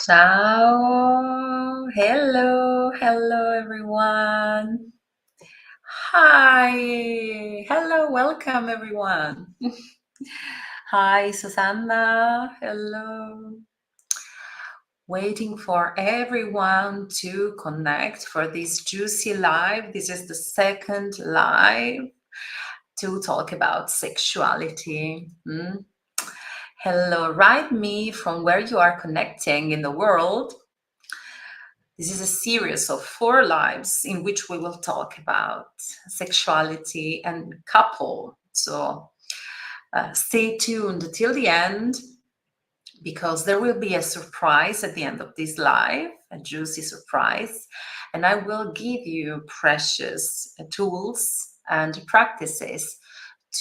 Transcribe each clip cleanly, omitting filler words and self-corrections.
Ciao. Hello, everyone. Hi. Hello, welcome, everyone. Hi, Susanna. Hello. Waiting for everyone to connect for this juicy live. This is the second live to talk about sexuality. Hello, write me from where you are connecting in the world. This is a series of 4 lives in which we will talk about sexuality and couple. So stay tuned till the end, because there will be a surprise at the end of this live, a juicy surprise, and I will give you precious tools and practices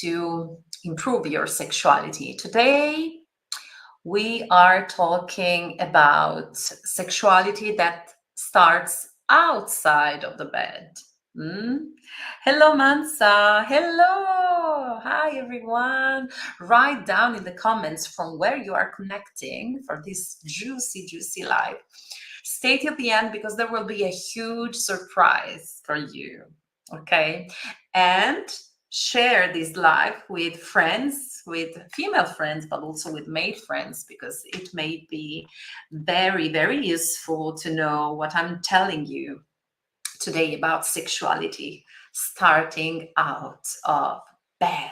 to improve your sexuality. Today, we are talking about sexuality that starts outside of the bed. Hello, Mansa. Hello. Hi, everyone. Write down in the comments from where you are connecting for this juicy live. Stay till the end, because there will be a huge surprise for you. Okay? And share this live with friends, with female friends, but also with male friends, because it may be very useful to know what I'm telling you today about sexuality starting out of bed.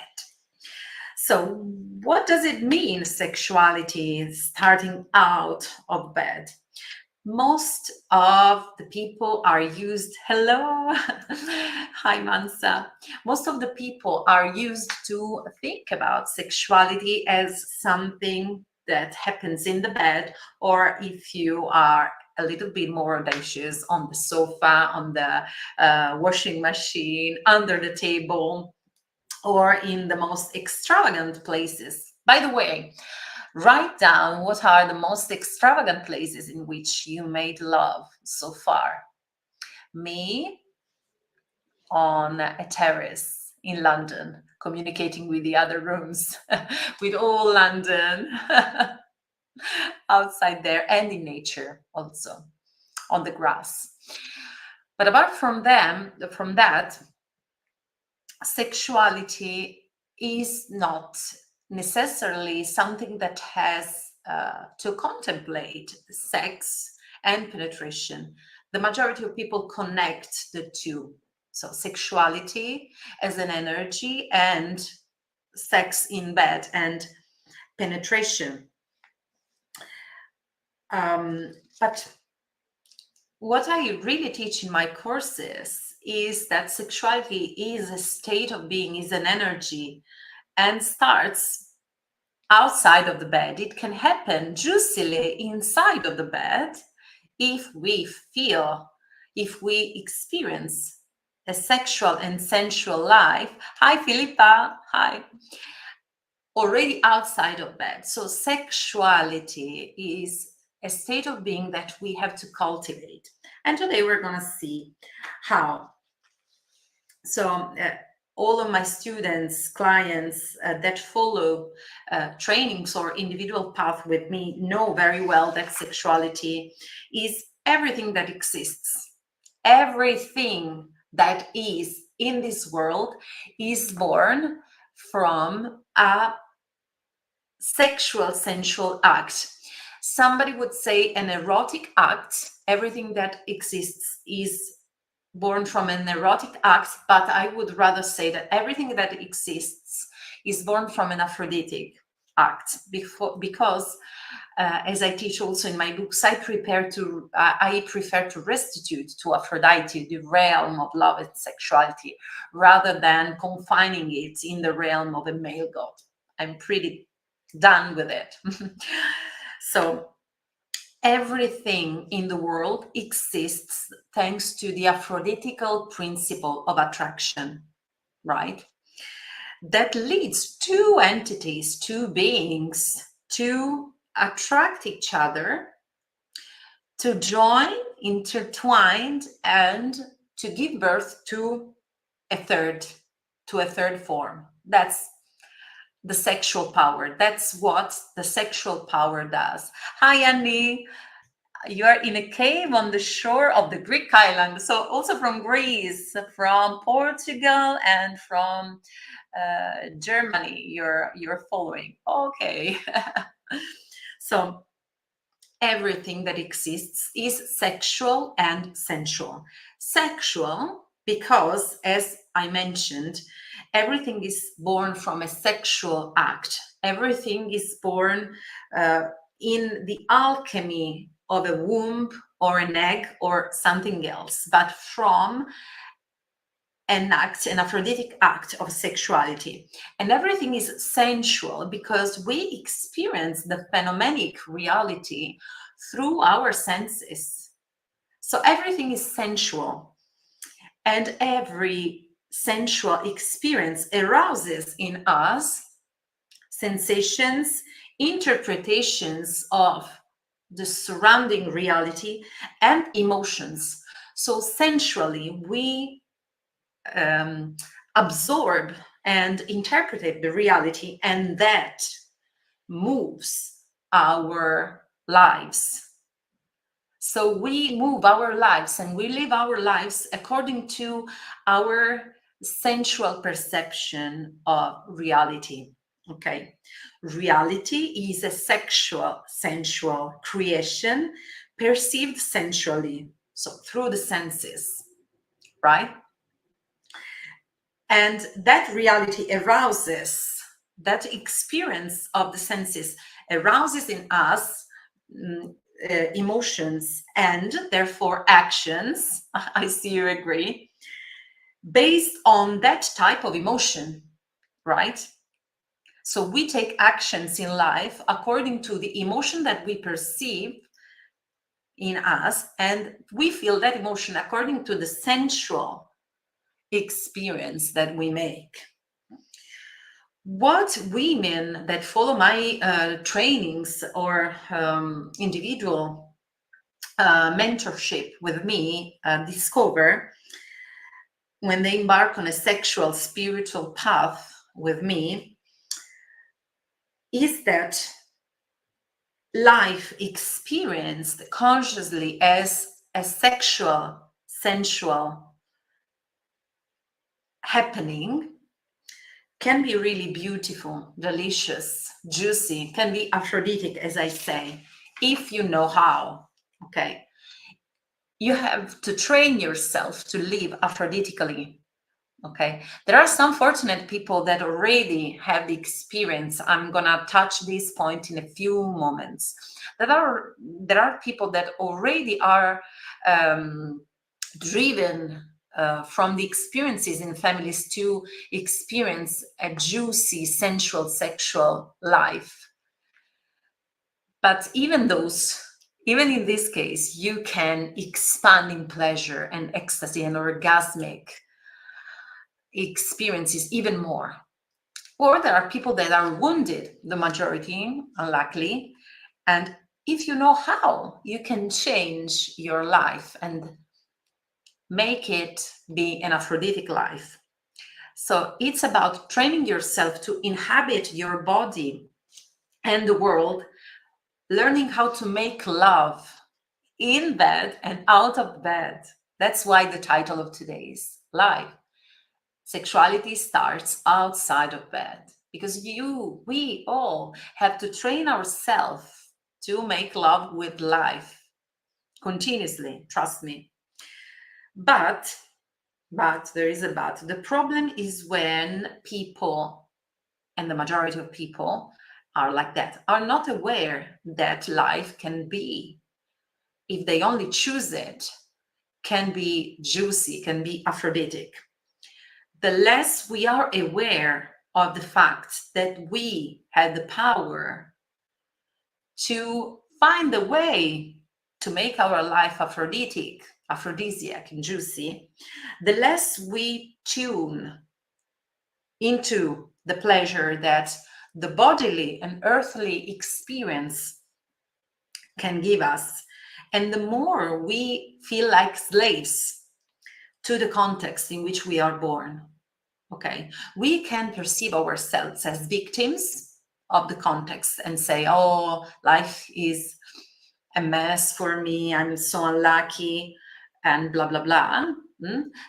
So what does it mean, sexuality starting out of bed? Most of the people are used, hello, hi Mansa. Most of the people are used to think about sexuality as something that happens in the bed, or if you are a little bit more audacious, on the sofa, on the washing machine, under the table, or in the most extravagant places. By the way, write down what are the most extravagant places in which you made love so far. Me, on a terrace in London, communicating with the other rooms, with all London, outside there, and in nature also, on the grass. But apart from that, sexuality is not necessarily something that has to contemplate sex and penetration. The majority of people connect the two. So sexuality as an energy, and sex in bed and penetration. But what I really teach in my courses is that sexuality is a state of being, is an energy, and starts outside of the bed. It can happen juicily inside of the bed if we experience a sexual and sensual life. Hi, Philippa. Hi. Already outside of bed. So sexuality is a state of being that we have to cultivate. And today we're going to see how. So all of my students, clients that follow trainings or individual path with me know very well that sexuality is everything that exists. Everything that is in this world is born from a sexual, sensual act. Somebody would say an erotic act. Everything that exists is born from an erotic act, but I would rather say that everything that exists is born from an aphroditic act, because as I teach also in my books, I prefer to restitute to Aphrodite the realm of love and sexuality, rather than confining it in the realm of a male god. I'm pretty done with it. So everything in the world exists thanks to the aphroditical principle of attraction, right? That leads two entities, two beings, to attract each other, to join, intertwined, and to give birth to a third form. That's the sexual power. That's what the sexual power does. Hi, Annie. You are in a cave on the shore of the Greek island. So also from Greece, from Portugal, and from Germany, you're following. Okay. So everything that exists is sexual and sensual. Sexual because, as I mentioned, everything is born from a sexual act. Everything is born in the alchemy of a womb or an egg or something else, but from an aphroditic act of sexuality. And everything is sensual because we experience the phenomenic reality through our senses. So everything is sensual, and every sensual experience arouses in us sensations, interpretations of the surrounding reality, and emotions. So sensually, we absorb and interpret the reality, and that moves our lives. So we move our lives and we live our lives according to our sensual perception of reality. Okay, reality is a sexual, sensual creation perceived sensually, so through the senses, right? And that reality arouses, that experience of the senses arouses in us emotions and therefore actions. I see you agree. Based on that type of emotion, right? So we take actions in life according to the emotion that we perceive in us, and we feel that emotion according to the sensual experience that we make. What women that follow my trainings or individual mentorship with me discover when they embark on a sexual spiritual path with me is that life experienced consciously as a sexual, sensual happening can be really beautiful, delicious, juicy, can be aphroditic, as I say, if you know how. Okay. You have to train yourself to live aphroditically. Okay. There are some fortunate people that already have the experience. I'm gonna touch this point in a few moments. There are people that already are driven from the experiences in families to experience a juicy, sensual, sexual life. But even in this case, you can expand in pleasure and ecstasy and orgasmic experiences even more. Or there are people that are wounded, the majority, unluckily. And if you know how, you can change your life and make it be an aphroditic life. So it's about training yourself to inhabit your body and the world, learning how to make love in bed and out of bed. That's why the title of today's live. Sexuality starts outside of bed, because we all have to train ourselves to make love with life continuously, trust me. But there is a but. The problem is when people, and the majority of people are like that, are not aware that life can be, if they only choose it, can be juicy, can be aphroditic. The less we are aware of the fact that we have the power to find a way to make our life aphrodisiac and juicy, the less we tune into the pleasure that the bodily and earthly experience can give us, and the more we feel like slaves to the context in which we are born. Okay, we can perceive ourselves as victims of the context and say, oh, life is a mess for me, I'm so unlucky, and blah, blah, blah.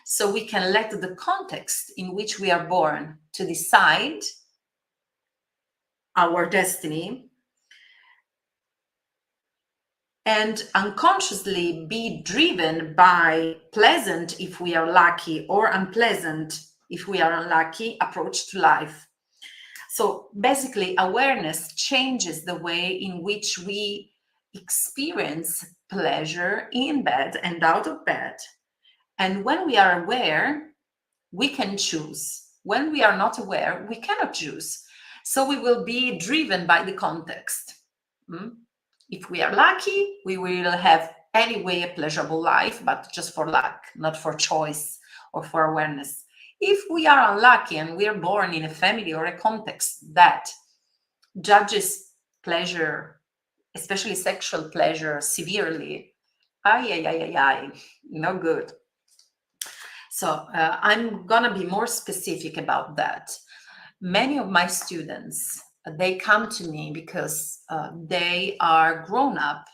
So we can let the context in which we are born to decide our destiny, and unconsciously be driven by pleasant if we are lucky or unpleasant if we are unlucky approach to life. So basically, awareness changes the way in which we experience pleasure in bed and out of bed. And when we are aware, we can choose. When we are not aware, we cannot choose. So we will be driven by the context. If we are lucky, we will have anyway a pleasurable life, but just for luck, not for choice or for awareness. If we are unlucky and we are born in a family or a context that judges pleasure, especially sexual pleasure, severely, no good. So I'm gonna be more specific about that. Many of my students, they come to me because they are grown up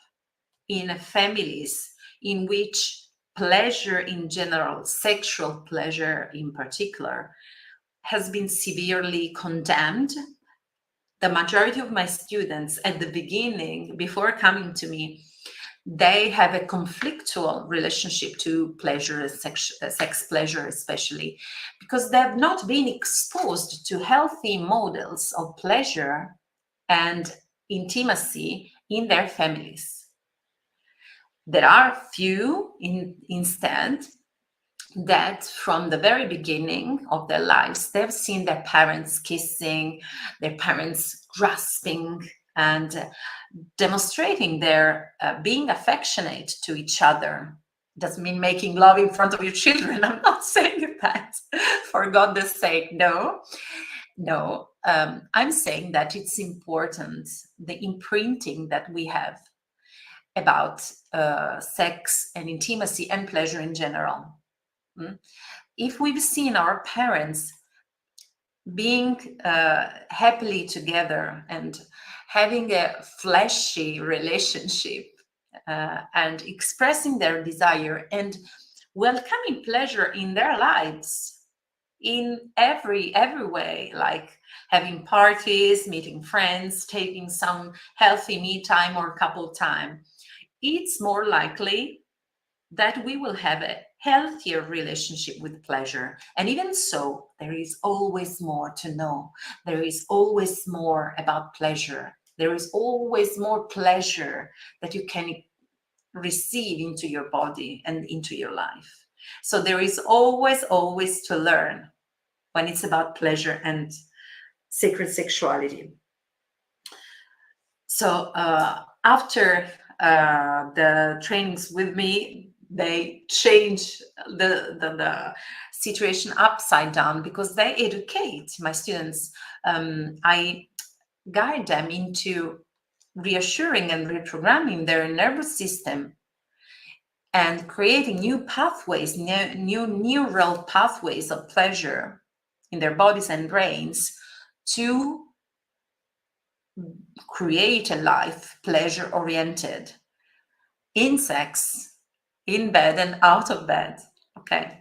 in families in which pleasure in general, sexual pleasure in particular, has been severely condemned. The majority of my students at the beginning, before coming to me, they have a conflictual relationship to pleasure, sex pleasure especially, because they have not been exposed to healthy models of pleasure and intimacy in their families. There are few instead that from the very beginning of their lives, they've seen their parents kissing, their parents grasping, and demonstrating their being affectionate to each other. Doesn't mean making love in front of your children. I'm not saying that, for God's sake, no. I'm saying that it's important, the imprinting that we have about sex and intimacy and pleasure in general. If we've seen our parents being happily together and having a fleshy relationship and expressing their desire and welcoming pleasure in their lives in every way, like having parties, meeting friends, taking some healthy me time or couple time, it's more likely that we will have a healthier relationship with pleasure. And even so, there is always more to know. There is always more about pleasure. There is always more pleasure that you can receive into your body and into your life. So there is always to learn when it's about pleasure and sacred sexuality. So after the trainings with me, they change the situation upside down because they educate my students. I guide them into reassuring and reprogramming their nervous system and creating new pathways, new neural pathways of pleasure in their bodies and brains to create a life pleasure oriented in sex, in bed and out of bed. Okay.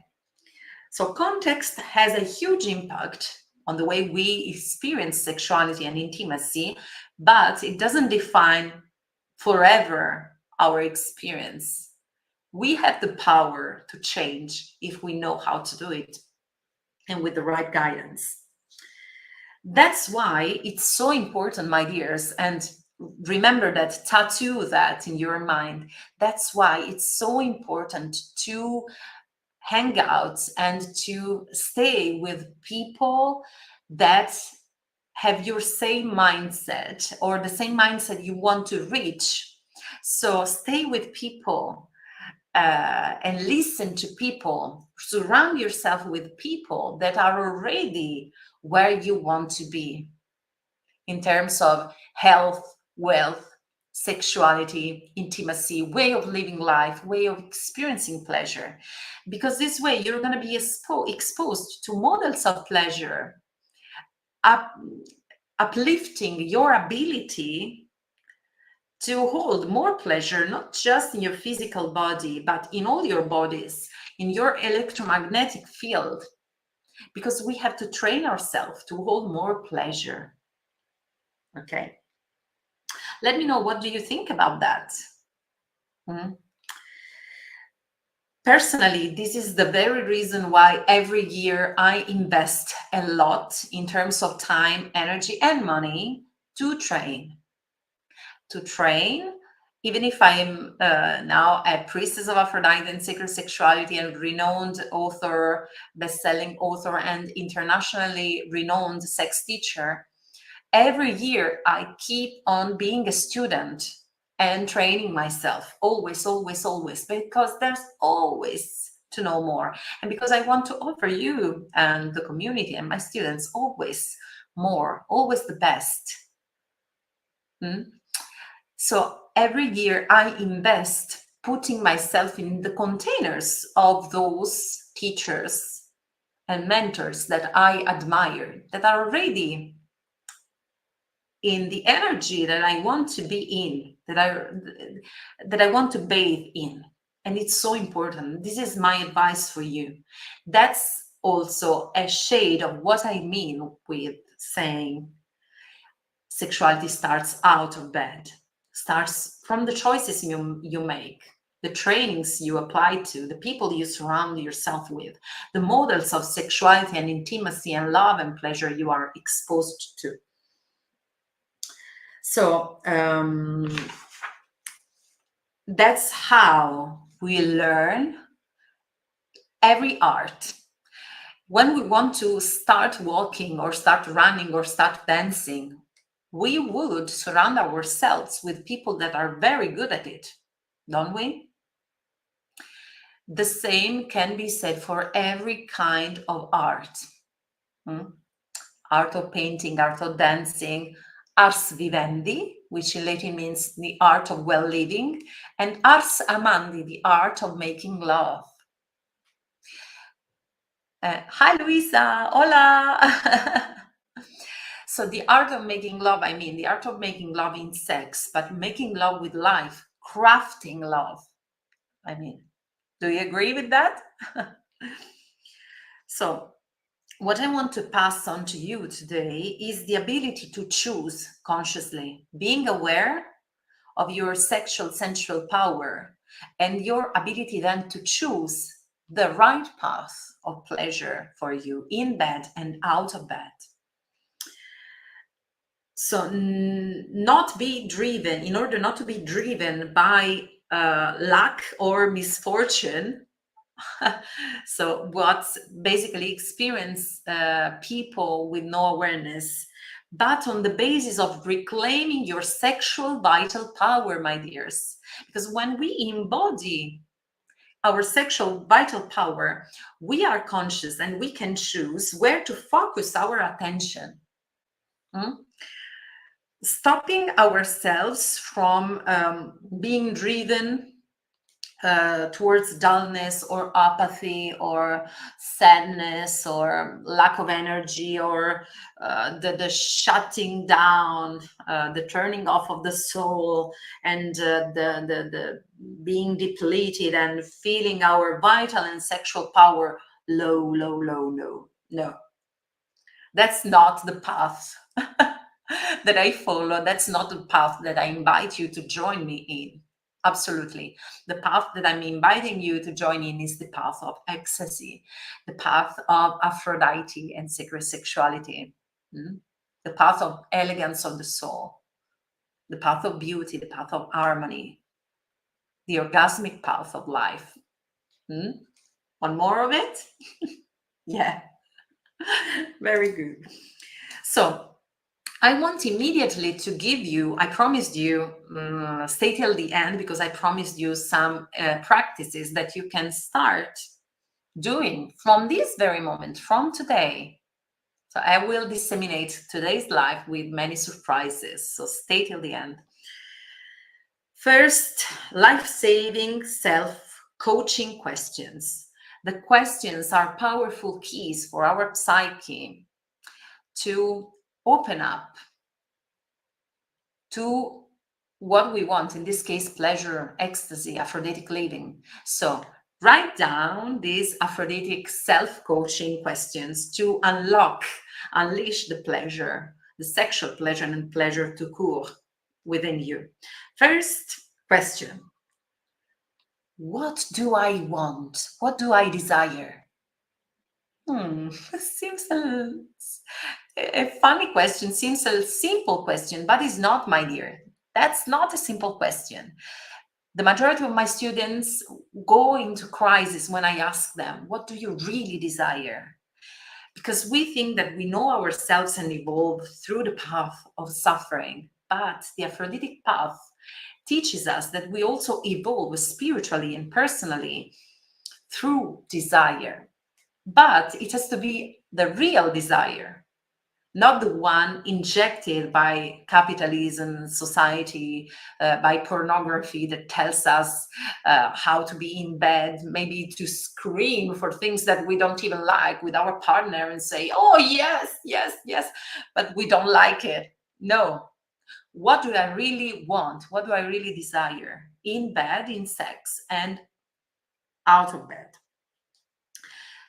So context has a huge impact on the way we experience sexuality and intimacy, but it doesn't define forever our experience. We have the power to change if we know how to do it and with the right guidance. That's why it's so important, my dears, and remember that, tattoo that in your mind. That's why it's so important to hang out and to stay with people that have your same mindset or the same mindset you want to reach. So stay with people and listen to people. Surround yourself with people that are already where you want to be in terms of health, wealth, sexuality, intimacy, way of living life, way of experiencing pleasure. Because this way you're going to be exposed to models of pleasure, uplifting your ability to hold more pleasure, not just in your physical body, but in all your bodies, in your electromagnetic field, because we have to train ourselves to hold more pleasure. Okay. Let me know, what do you think about that? Personally, this is the very reason why every year I invest a lot in terms of time, energy, and money to train. To train, even if I'm now a priestess of Aphrodite and sacred sexuality and renowned author, best-selling author, and internationally renowned sex teacher, every year I keep on being a student and training myself, always, always, always, because there's always to know more. And because I want to offer you and the community and my students always more, always the best. So every year I invest putting myself in the containers of those teachers and mentors that I admire, that are already in the energy that I want to be in, that I want to bathe in. And it's so important. This is my advice for you. That's also a shade of what I mean with saying sexuality starts out of bed, starts from the choices you make, the trainings you apply to, the people you surround yourself with, the models of sexuality and intimacy and love and pleasure you are exposed to. So that's how we learn every art. When we want to start walking or start running or start dancing, we would surround ourselves with people that are very good at it, don't we? The same can be said for every kind of art. Art of painting, art of dancing, ars vivendi, which in Latin means the art of well living, and ars amandi, the art of making love. Hi, Luisa. Hola. So the art of making love, I mean, the art of making love in sex, but making love with life, crafting love. I mean, do you agree with that? So what I want to pass on to you today is the ability to choose consciously, being aware of your sexual sensual power and your ability then to choose the right path of pleasure for you in bed and out of bed. So not be driven, in order not to be driven by luck or misfortune. So what's basically experience people with no awareness, but on the basis of reclaiming your sexual vital power, my dears. Because when we embody our sexual vital power, we are conscious and we can choose where to focus our attention. Stopping ourselves from being driven towards dullness or apathy or sadness or lack of energy or the shutting down, the turning off of the soul, and the being depleted and feeling our vital and sexual power low. No, that's not the path that I follow. That's not the path that I invite you to join me in. Absolutely. The path that I'm inviting you to join in is the path of ecstasy, the path of Aphrodite and sacred sexuality, the path of elegance of the soul, the path of beauty, the path of harmony, the orgasmic path of life. Want more of it? Yeah. Very good. So I want immediately to give you, I promised you, stay till the end, because I promised you some practices that you can start doing from this very moment, from today. So I will disseminate today's live with many surprises. So stay till the end. First, life-saving self-coaching questions. The questions are powerful keys for our psyche to open up, to what we want, in this case, pleasure, ecstasy, aphroditic living. So write down these aphroditic self-coaching questions to unleash the pleasure, the sexual pleasure and pleasure tout court within you. First question: what do I want? What do I desire? Seems a funny question, seems a simple question, but it's not, my dear. That's not a simple question. The majority of my students go into crisis when I ask them, what do you really desire? Because we think that we know ourselves and evolve through the path of suffering, but the Aphroditic path teaches us that we also evolve spiritually and personally through desire. But it has to be the real desire, not the one injected by capitalism, society, by pornography that tells us how to be in bed, maybe to scream for things that we don't even like with our partner and say, oh, yes, yes, yes, but we don't like it. No. What do I really want? What do I really desire in bed, in sex, and out of bed?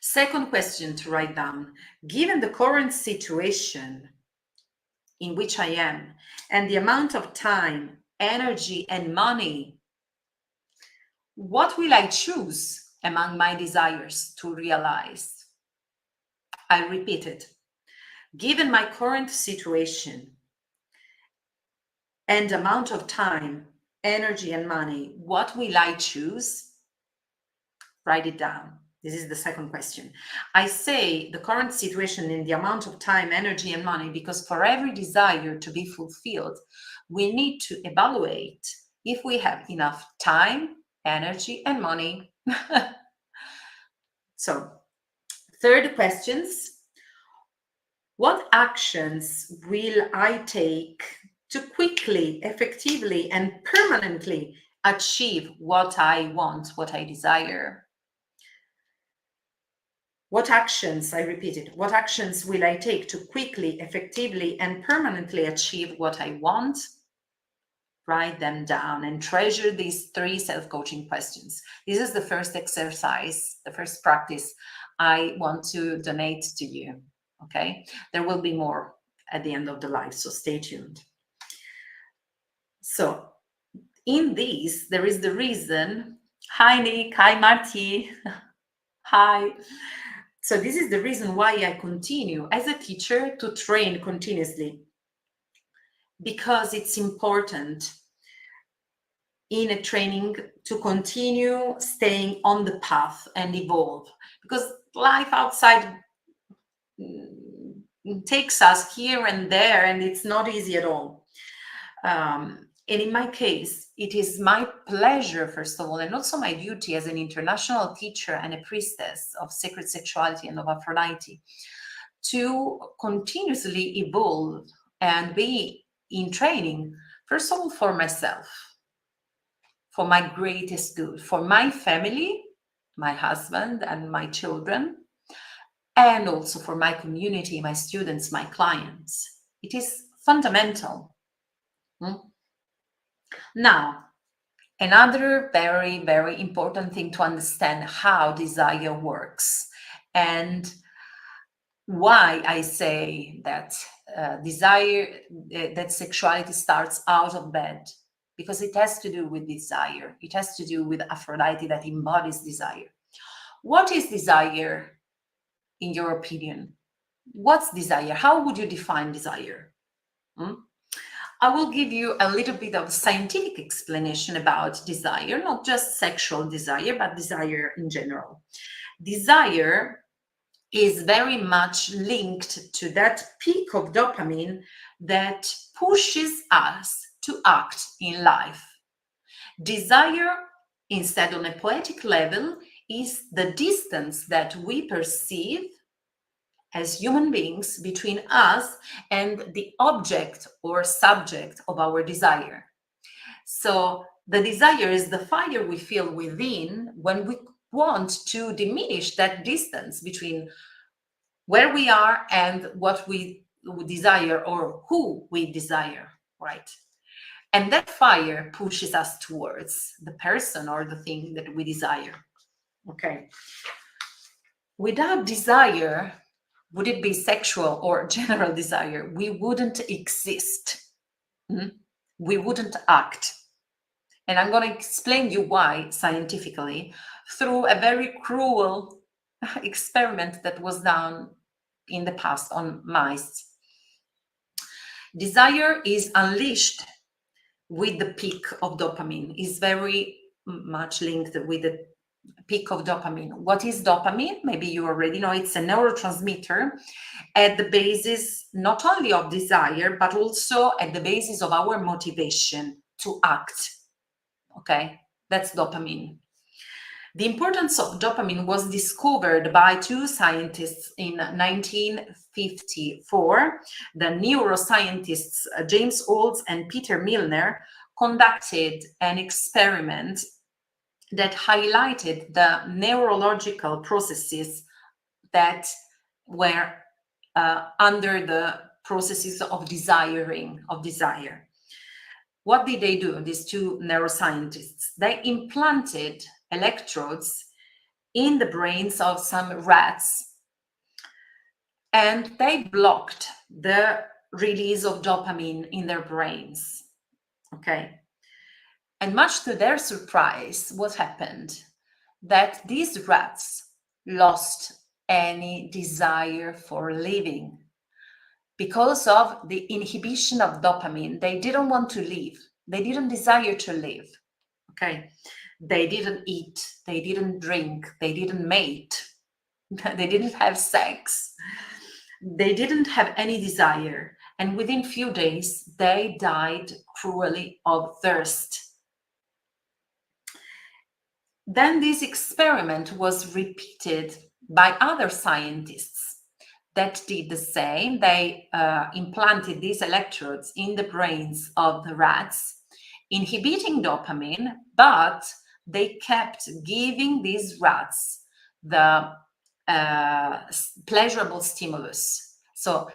Second question to write down: given the current situation in which I am and the amount of time, energy, and money, what will I choose among my desires to realize? I repeat it. Given my current situation and amount of time, energy, and money, what will I choose? Write it down. This is the second question. I say the current situation in the amount of time, energy, and money because for every desire to be fulfilled, we need to evaluate if we have enough time, energy, and money. So, third questions. What actions will I take to quickly, effectively, and permanently achieve what I want, what I desire? What actions, I repeated, what actions will I take to quickly, effectively, and permanently achieve what I want? Write them down and treasure these 3 self-coaching questions. This is the first exercise, the first practice I want to donate to you, okay? There will be more at the end of the live, so stay tuned. So in these, there is the reason. Hi, Nick. Hi, Marty. Hi. So this is the reason why I continue as a teacher to train continuously, because it's important in a training to continue staying on the path and evolve, because life outside takes us here and there and it's not easy at all. And in my case, it is my pleasure, first of all, and also my duty as an international teacher and a priestess of sacred sexuality and of Aphrodite, to continuously evolve and be in training, first of all, for myself, for my greatest good, for my family, my husband and my children, and also for my community, my students, my clients. It is fundamental. Now, another very, very important thing to understand how desire works and why I say that that sexuality starts out of bed, because it has to do with desire. It has to do with Aphrodite that embodies desire. What is desire, in your opinion? What's desire? How would you define desire? I will give you a little bit of scientific explanation about desire, not just sexual desire, but desire in general. Desire is very much linked to that peak of dopamine that pushes us to act in life. Desire, instead, on a poetic level, is the distance that we perceive as human beings between us and the object or subject of our desire. So the desire is the fire we feel within when we want to diminish that distance between where we are and what we desire or who we desire, right? And that fire pushes us towards the person or the thing that we desire. Okay. Without desire, would it be sexual or general desire, we wouldn't exist. We wouldn't act. And I'm going to explain you why scientifically through a very cruel experiment that was done in the past on mice. Desire is unleashed with the peak of dopamine, is very much linked with the peak of dopamine. What is dopamine? Maybe you already know. It's a neurotransmitter at the basis not only of desire, but also at the basis of our motivation to act. Okay, that's dopamine. The importance of dopamine was discovered by two scientists in 1954. The neuroscientists James Olds and Peter Milner conducted an experiment that highlighted the neurological processes that were under the processes of desire. What did they do, these two neuroscientists? They implanted electrodes in the brains of some rats, and they blocked the release of dopamine in their brains. Okay. And much to their surprise, what happened? That these rats lost any desire for living. Because of the inhibition of dopamine, they didn't want to live. They didn't desire to live. Okay. They didn't eat. They didn't drink. They didn't mate. They didn't have sex. They didn't have any desire. And within few days, they died cruelly of thirst. Then this experiment was repeated by other scientists that did the same. They implanted these electrodes in the brains of the rats, inhibiting dopamine, but they kept giving these rats the pleasurable stimulus. So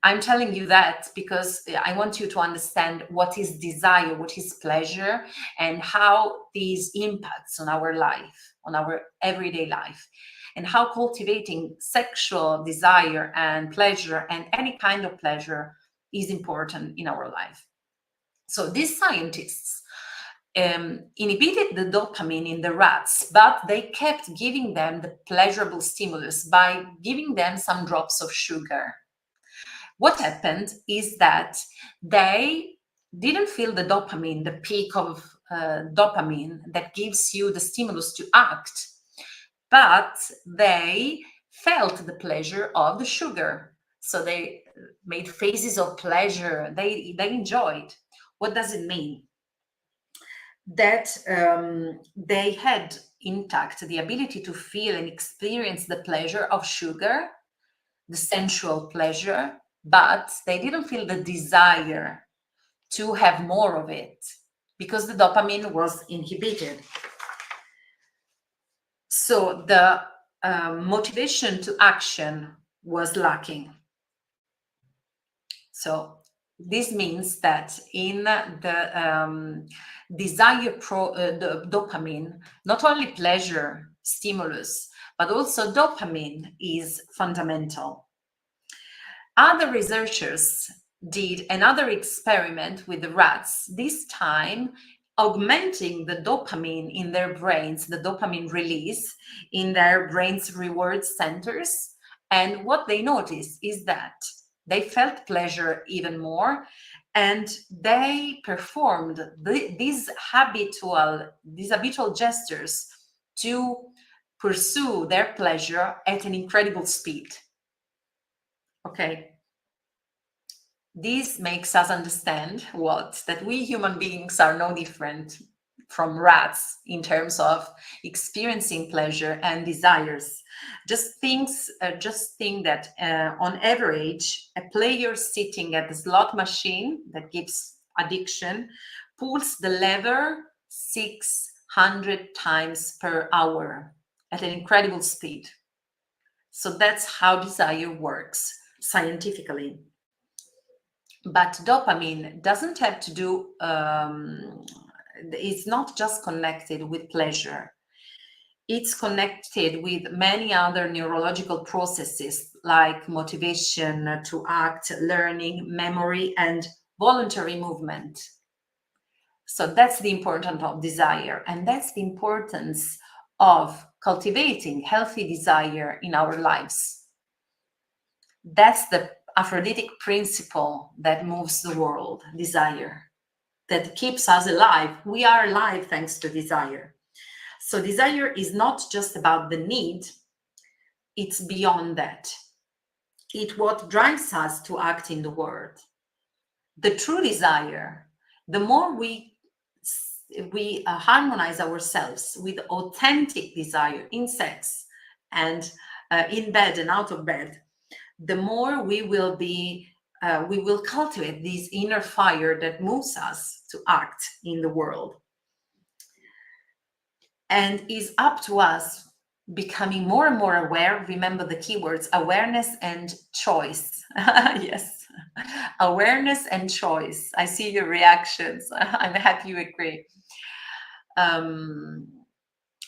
I'm telling you that because I want you to understand what is desire, what is pleasure, and how these impacts on our life, on our everyday life, and how cultivating sexual desire and pleasure and any kind of pleasure is important in our life. So these scientists inhibited the dopamine in the rats, but they kept giving them the pleasurable stimulus by giving them some drops of sugar. What happened is that they didn't feel the dopamine, the peak of dopamine that gives you the stimulus to act, but they felt the pleasure of the sugar. So they made faces of pleasure. They enjoyed. What does it mean? That they had intact the ability to feel and experience the pleasure of sugar, the sensual pleasure, but they didn't feel the desire to have more of it because the dopamine was inhibited. So the motivation to action was lacking. So this means that in the desire the dopamine, not only pleasure stimulus, but also dopamine is fundamental. Other researchers did another experiment with the rats, this time augmenting the dopamine in their brains, the dopamine release in their brain's reward centers. And what they noticed is that they felt pleasure even more, and they performed these habitual gestures to pursue their pleasure at an incredible speed. Okay. This makes us understand that we human beings are no different from rats in terms of experiencing pleasure and desires. Just think that on average, a player sitting at the slot machine that gives addiction pulls the lever 600 times per hour at an incredible speed. So that's how desire works scientifically. But dopamine doesn't have to do, it's not just connected with pleasure. It's connected with many other neurological processes like motivation to act, learning, memory, and voluntary movement. So that's the importance of desire, and that's the importance of cultivating healthy desire in our lives. That's the aphroditic principle that moves the world, desire, that keeps us alive. We are alive thanks to desire. So desire is not just about the need, it's beyond that. It's what drives us to act in the world. The true desire, the more we harmonize ourselves with authentic desire in sex and in bed and out of bed, the more we will cultivate this inner fire that moves us to act in the world. And is up to us becoming more and more aware. Remember the keywords, awareness and choice. Yes, awareness and choice. I see your reactions. I'm happy you agree.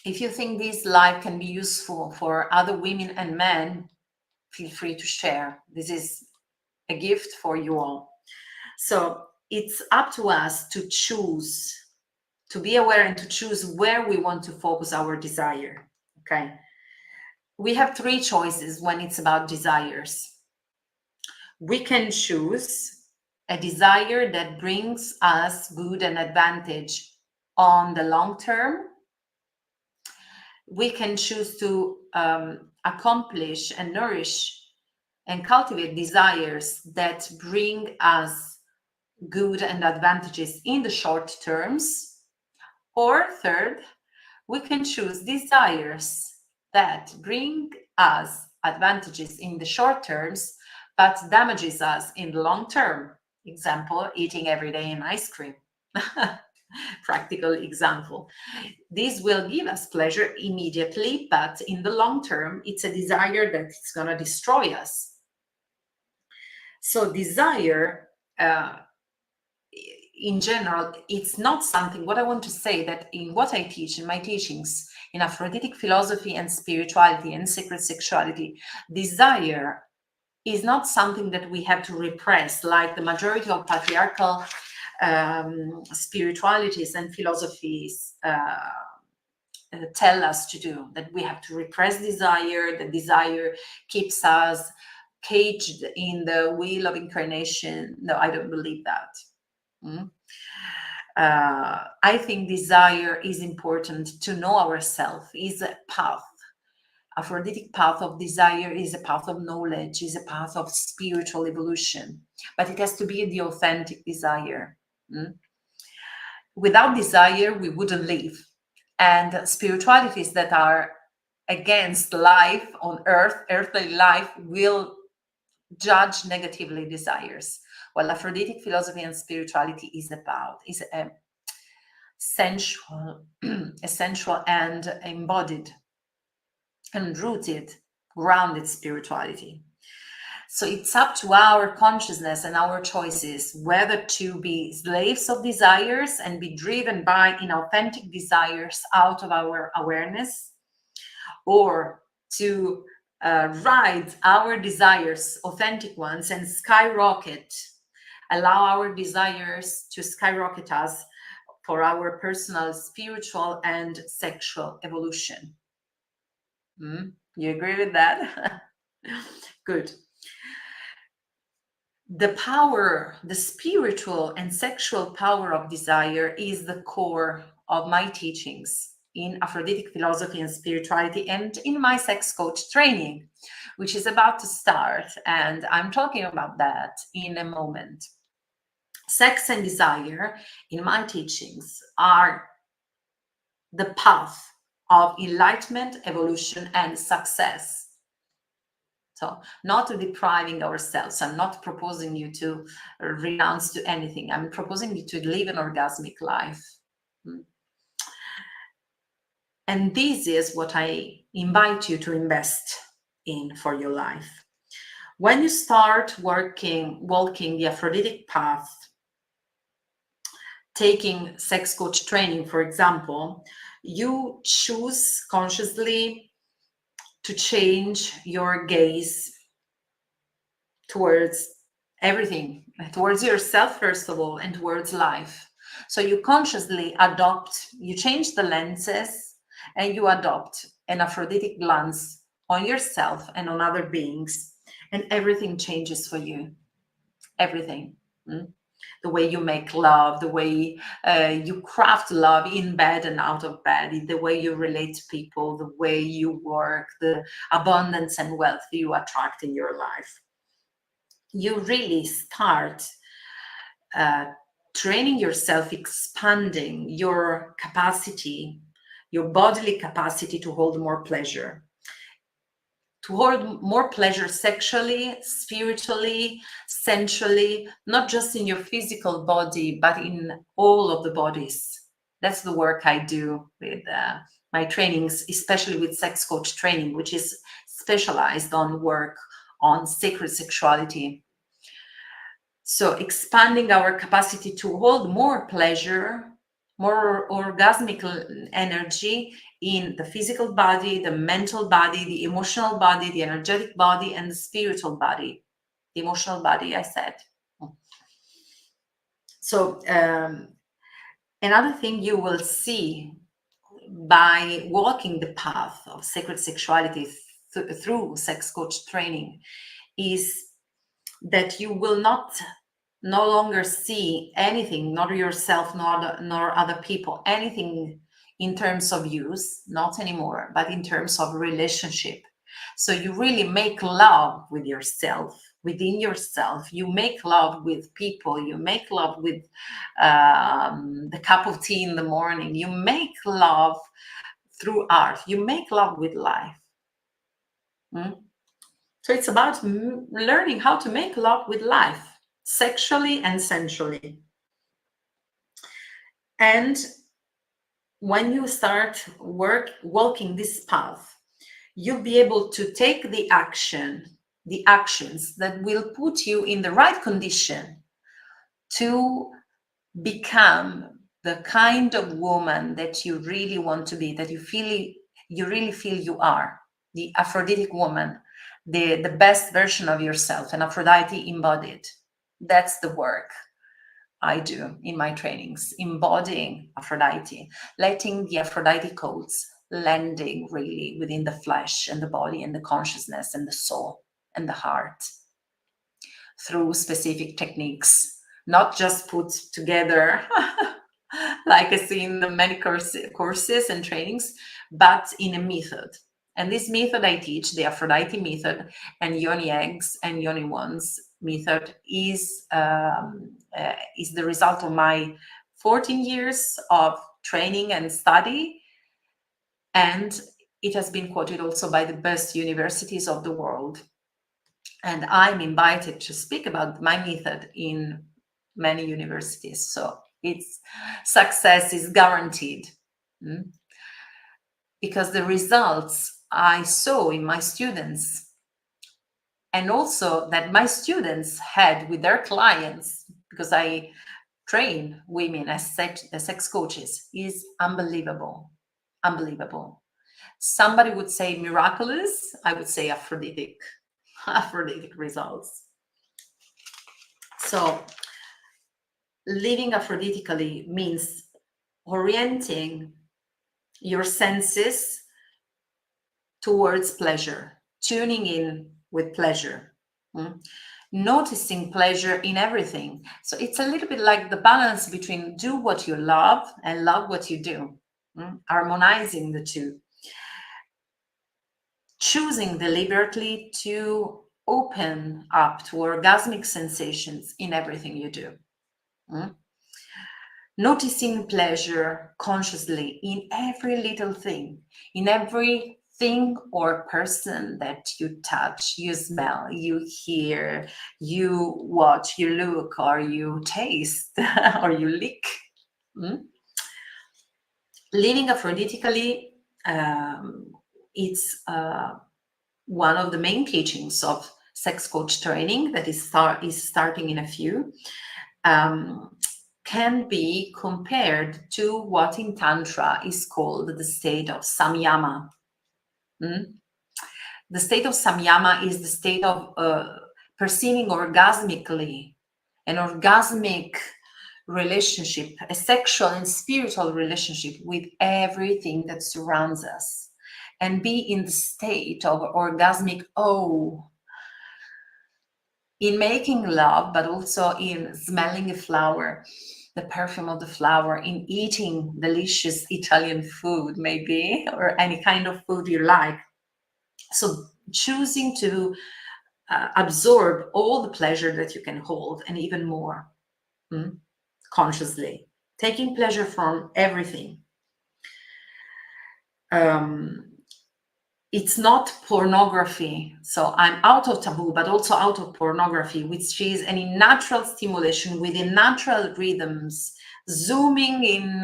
If you think this live can be useful for other women and men, feel free to share. This is a gift for you all. So it's up to us to choose, to be aware and to choose where we want to focus our desire. Okay. We have three choices when it's about desires. We can choose a desire that brings us good and advantage on the long term. We can choose to accomplish and nourish and cultivate desires that bring us good and advantages in the short terms. Or third, we can choose desires that bring us advantages in the short terms, but damages us in the long term. Example, eating every day an ice cream. Practical example. This will give us pleasure immediately, but in the long term, it's a desire that is going to destroy us. So desire, in general, it's not something, what I want to say that in what I teach, in my teachings, in aphroditic philosophy and spirituality and sacred sexuality, desire is not something that we have to repress, like the majority of patriarchal spiritualities and philosophies tell us to do, that we have to repress desire, that desire keeps us caged in the wheel of incarnation. No, I don't believe that. I think desire is important to know ourselves, is a path. Aphroditic path of desire is a path of knowledge, is a path of spiritual evolution, but it has to be the authentic desire. Without desire, we wouldn't live. And spiritualities that are against life on earth, earthly life, will judge negatively desires. While aphroditic philosophy and spirituality is a sensual, essential and embodied and rooted, grounded spirituality. So it's up to our consciousness and our choices whether to be slaves of desires and be driven by inauthentic desires out of our awareness, or to ride our desires, authentic ones, and skyrocket, allow our desires to skyrocket us for our personal, spiritual, and sexual evolution. You agree with that? Good. The power, the spiritual and sexual power of desire is the core of my teachings in aphroditic philosophy and spirituality, and in my sex coach training, which is about to start. And I'm talking about that in a moment. Sex and desire in my teachings are the path of enlightenment, evolution, and success. So not depriving ourselves. I'm not proposing you to renounce to anything. I'm proposing you to live an orgasmic life. And this is what I invite you to invest in for your life. When you start walking the aphroditic path, taking sex coach training, for example, you choose consciously to change your gaze towards everything, towards yourself, first of all, and towards life. So you consciously you change the lenses, and you adopt an aphroditic glance on yourself and on other beings, and everything changes for you. Everything. The way you make love, the way you craft love in bed and out of bed, the way you relate to people, the way you work, the abundance and wealth you attract in your life. You really start training yourself, expanding your capacity, your bodily capacity to hold more pleasure. To hold more pleasure sexually, spiritually, sensually, not just in your physical body, but in all of the bodies. That's the work I do with my trainings, especially with sex coach training, which is specialized on work on sacred sexuality. So expanding our capacity to hold more pleasure, more orgasmic energy in the physical body, the mental body, the emotional body, the energetic body, and the spiritual body. The emotional body, I said. So another thing you will see by walking the path of sacred sexuality through sex coach training is that you will no longer see anything, not yourself, nor other people, anything in terms of use, not anymore, but in terms of relationship. So you really make love with yourself, within yourself. You make love with people. You make love with the cup of tea in the morning. You make love through art. You make love with life. So it's about learning how to make love with life, sexually and sensually. And when you start walking this path, you'll be able to take the actions that will put you in the right condition to become the kind of woman that you really want to be, that you really feel you are, the aphroditic woman, the best version of yourself, an Aphrodite embodied. That's the work I do in my trainings, embodying Aphrodite, letting the Aphrodite codes landing really within the flesh and the body and the consciousness and the soul and the heart through specific techniques, not just put together like I see in the many courses and trainings, but in a method. And this method I teach, the Aphrodite method and Yoni eggs and Yoni ones method, is the result of my 14 years of training and study. And it has been quoted also by the best universities of the world. And I'm invited to speak about my method in many universities. So its success is guaranteed. Because the results I saw in my students, and also that my students had with their clients, because I train women as sex coaches, is unbelievable. Unbelievable. Somebody would say miraculous. I would say Aphrodisiac results. So living aphroditically means orienting your senses towards pleasure, tuning in with pleasure, noticing pleasure in everything. So it's a little bit like the balance between do what you love and love what you do, harmonizing the two. Choosing deliberately to open up to orgasmic sensations in everything you do. Noticing pleasure consciously in every little thing, in every thing or person that you touch, you smell, you hear, you watch, you look, or you taste, or you lick. Living aphroditically, it's one of the main teachings of sex coach training that is starting in a few, can be compared to what in Tantra is called the state of samyama. The state of samyama is the state of perceiving orgasmically an orgasmic relationship, a sexual and spiritual relationship with everything that surrounds us, and be in the state of orgasmic awe in making love, but also in smelling a flower, the perfume of the flower, in eating delicious Italian food, maybe, or any kind of food you like. So choosing to absorb all the pleasure that you can hold, and even more, consciously, taking pleasure from everything. It's not pornography. So I'm out of taboo, but also out of pornography, which is any natural stimulation within natural rhythms, zooming in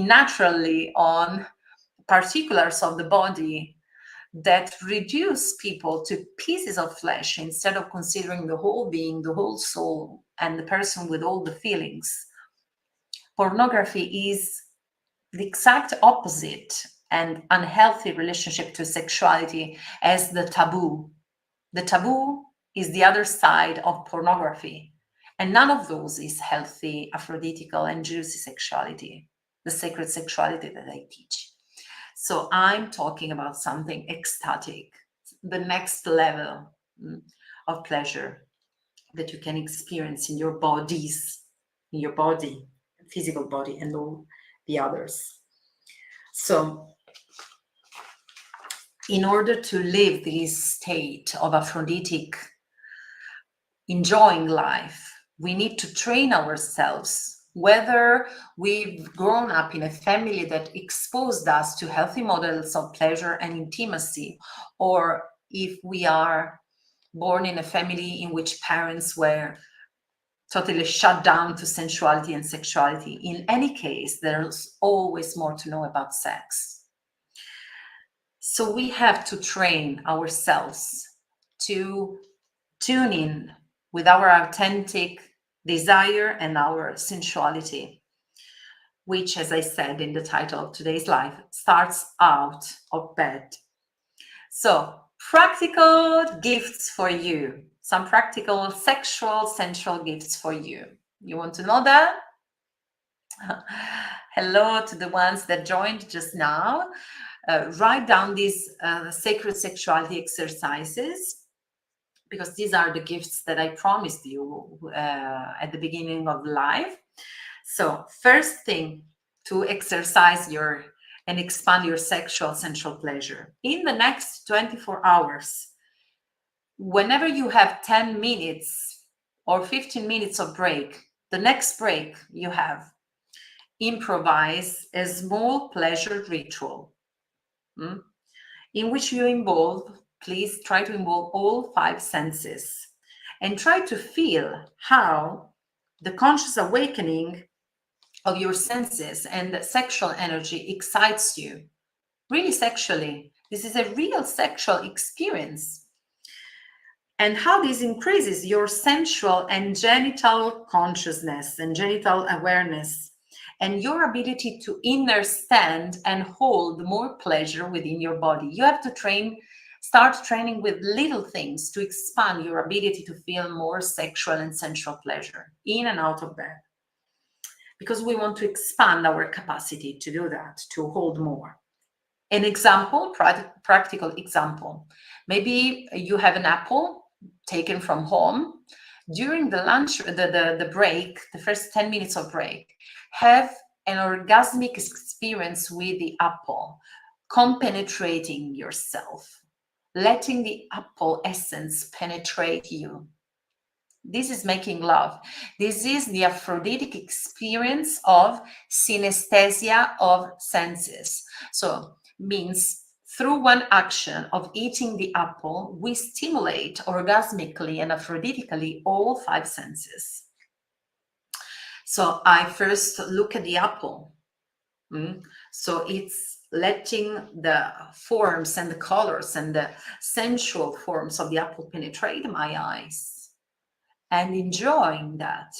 naturally on particulars of the body that reduce people to pieces of flesh instead of considering the whole being, the whole soul, and the person with all the feelings. Pornography is the exact opposite and unhealthy relationship to sexuality as the taboo. The taboo is the other side of pornography, and none of those is healthy, aphroditical, and juicy sexuality, the sacred sexuality that I teach. So I'm talking about something ecstatic, the next level of pleasure that you can experience in your bodies, in your body, physical body, and all the others. So in order to live this state of aphrodisiac, enjoying life, we need to train ourselves. Whether we've grown up in a family that exposed us to healthy models of pleasure and intimacy, or if we are born in a family in which parents were totally shut down to sensuality and sexuality, in any case, there's always more to know about sex. So we have to train ourselves to tune in with our authentic desire and our sensuality, which, as I said in the title of today's live, starts out of bed. So practical gifts for you, some practical sexual sensual gifts for you. You want to know that? Hello to the ones that joined just now. Write down these sacred sexuality exercises, because these are the gifts that I promised you at the beginning of the live. So first thing, to exercise and expand your sexual sensual pleasure. In the next 24 hours, whenever you have 10 minutes or 15 minutes of break, the next break you have, improvise a small pleasure ritual in which you involve, please try to involve all 5 senses, and try to feel how the conscious awakening of your senses and the sexual energy excites you. Really sexually. This is a real sexual experience. And how this increases your sensual and genital consciousness and genital awareness, and your ability to understand and hold more pleasure within your body. You have to start training with little things to expand your ability to feel more sexual and sensual pleasure in and out of bed. Because we want to expand our capacity to do that, to hold more. An example, practical example. Maybe you have an apple taken from home. During the lunch, the break, the first 10 minutes of break, have an orgasmic experience with the apple, compenetrating yourself, letting the apple essence penetrate you. This is making love. This is the aphrodisiac experience of synesthesia of senses. So means through one action of eating the apple, we stimulate orgasmically and aphrodisically all 5 senses. So I first look at the apple. So it's letting the forms and the colors and the sensual forms of the apple penetrate my eyes and enjoying that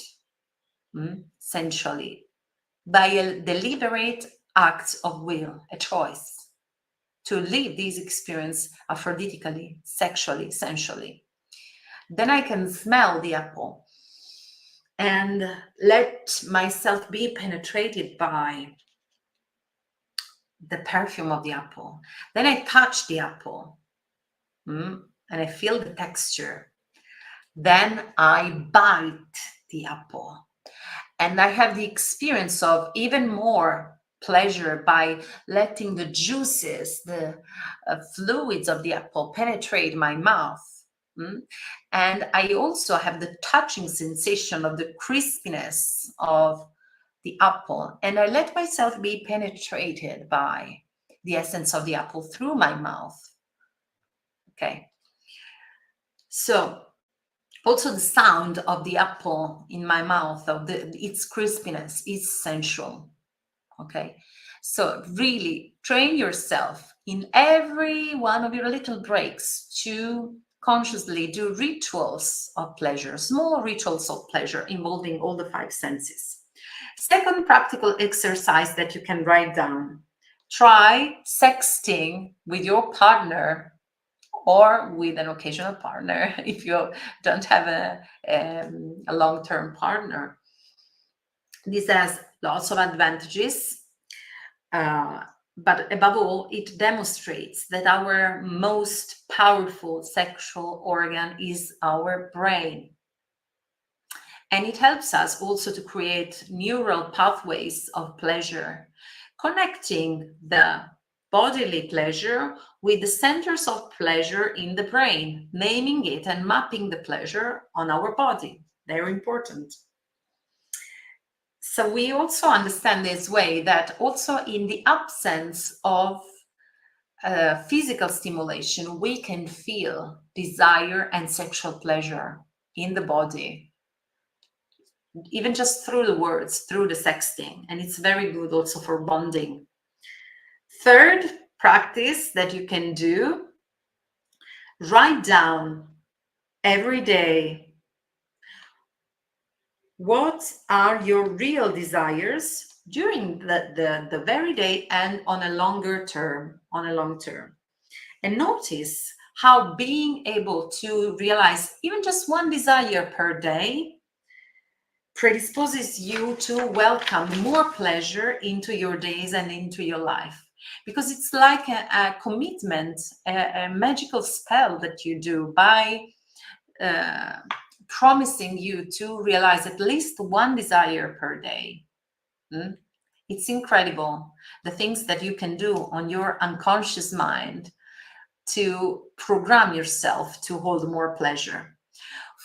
sensually by a deliberate act of will, a choice to live this experience aphroditically, sexually, sensually. Then I can smell the apple and let myself be penetrated by the perfume of the apple. Then I touch the apple and I feel the texture. Then I bite the apple and I have the experience of even more pleasure by letting the juices, the fluids of the apple penetrate my mouth. And I also have the touching sensation of the crispiness of the apple, and I let myself be penetrated by the essence of the apple through my mouth. Okay. So also the sound of the apple in my mouth, of its crispiness, is sensual. Okay. So really train yourself in every one of your little breaks to consciously do rituals of pleasure, small rituals of pleasure involving all the five senses. Second practical exercise that you can write down. Try sexting with your partner or with an occasional partner if you don't have a long-term partner. This has lots of advantages, but above all, it demonstrates that our most powerful sexual organ is our brain. And it helps us also to create neural pathways of pleasure, connecting the bodily pleasure with the centers of pleasure in the brain, naming it and mapping the pleasure on our body. Very important. So we also understand this way that also in the absence of physical stimulation, we can feel desire and sexual pleasure in the body, even just through the words, through the sexting. And it's very good also for bonding. Third practice that you can do, write down every day what are your real desires during the very day and on a longer term, on a long term. And notice how being able to realize even just one desire per day predisposes you to welcome more pleasure into your days and into your life. Because it's like a commitment, a magical spell that you do by promising you to realize at least one desire per day. It's incredible the things that you can do on your unconscious mind to program yourself to hold more pleasure.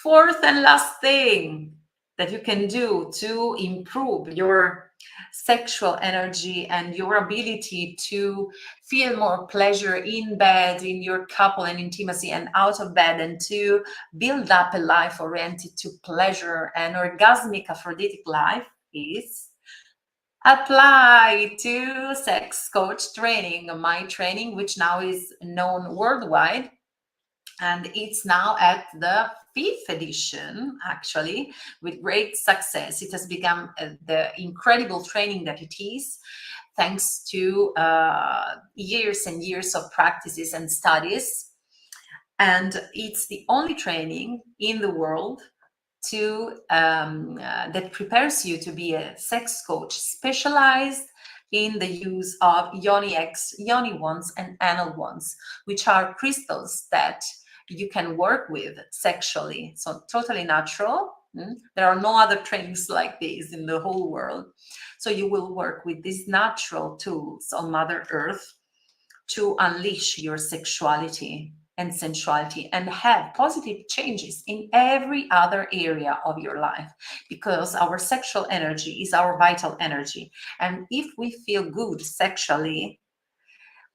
Fourth and last thing that you can do to improve your sexual energy and your ability to feel more pleasure in bed, in your couple and intimacy, and out of bed, and to build up a life oriented to pleasure and orgasmic aphroditic life is apply to sex coach training, my training, which now is known worldwide. And it's now at the 5th edition, actually, with great success. It has become the incredible training that it is, thanks to years and years of practices and studies. And it's the only training in the world that prepares you to be a sex coach specialized in the use of yoni X, yoni wands, and anal wands, which are crystals that you can work with sexually. So totally natural. There are no other trainings like these in the whole world. So you will work with these natural tools on Mother Earth to unleash your sexuality and sensuality and have positive changes in every other area of your life, because our sexual energy is our vital energy. And if we feel good sexually,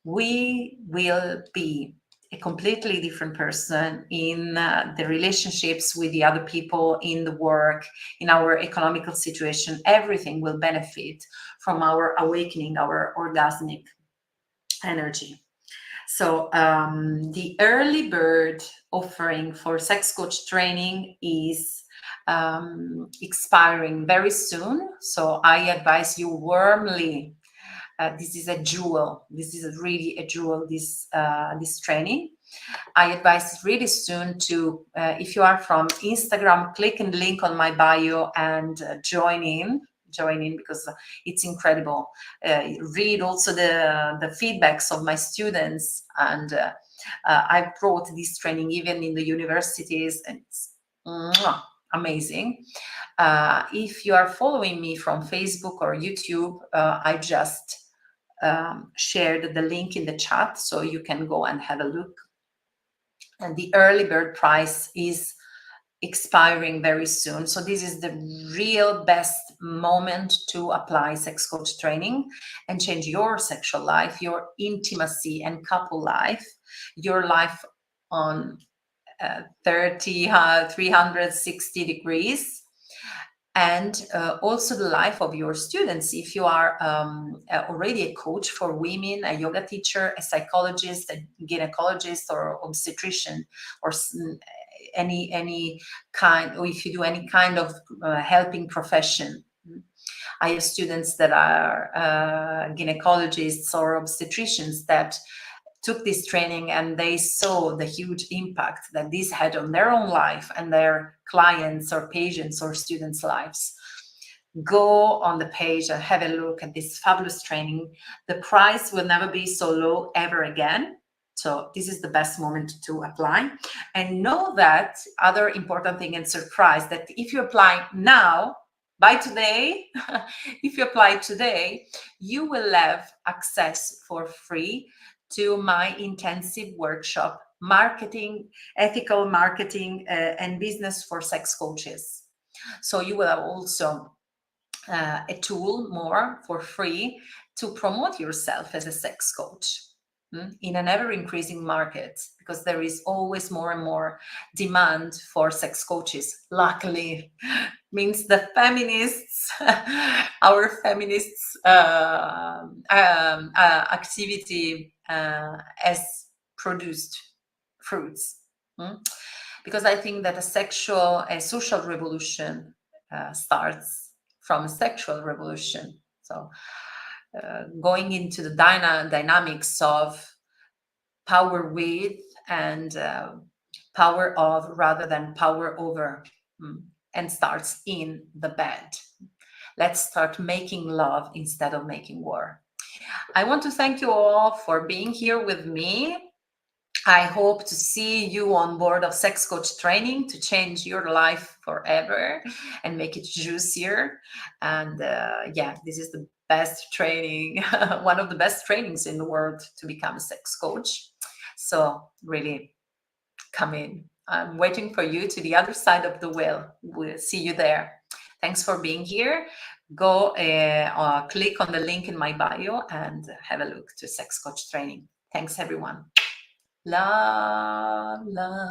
we will be a completely different person in the relationships with the other people, in the work, in our economical situation. Everything will benefit from our awakening, our orgasmic energy. So the early bird offering for sex coach training is expiring very soon. So I advise you warmly. This is a jewel. This is really a jewel. This training. I advise really soon to, if you are from Instagram, click and link on my bio and join in because it's incredible. Read also the feedbacks of my students, and I brought this training even in the universities, and it's amazing. If you are following me from Facebook or YouTube, I just shared the link in the chat, so you can go and have a look. And the early bird price is expiring very soon. So this is the real best moment to apply sex coach training and change your sexual life, your intimacy and couple life, your life on 360 degrees. And also the life of your students. If you are already a coach for women, a yoga teacher, a psychologist, a gynecologist, or obstetrician, or any kind, or if you do any kind of helping profession. I have students that are gynecologists or obstetricians that took this training, and they saw the huge impact that this had on their own life and their clients or patients or students' lives. Go on the page and have a look at this fabulous training. The price will never be so low ever again. So this is the best moment to apply. And know that other important thing and surprise, that if you apply now, by today, if you apply today, you will have access for free to my intensive workshop, marketing, ethical marketing and business for sex coaches. So you will have also a tool more for free to promote yourself as a sex coach in an ever-increasing market, because there is always more and more demand for sex coaches. Luckily, means the feminists, our feminists activity has produced fruits. Because I think that a social revolution starts from a sexual revolution. So going into the dynamics of power with and power of rather than power over, and starts in the bed. Let's start making love instead of making war. I want to thank you all for being here with me. I hope to see you on board of Sex Coach Training to change your life forever and make it juicier. And yeah, this is the best training, one of the best trainings in the world to become a sex coach. So really come in. I'm waiting for you to the other side of the wheel. We'll see you there. Thanks for being here. Go click on the link in my bio and have a look to Sex Coach Training. Thanks, everyone. Love, love.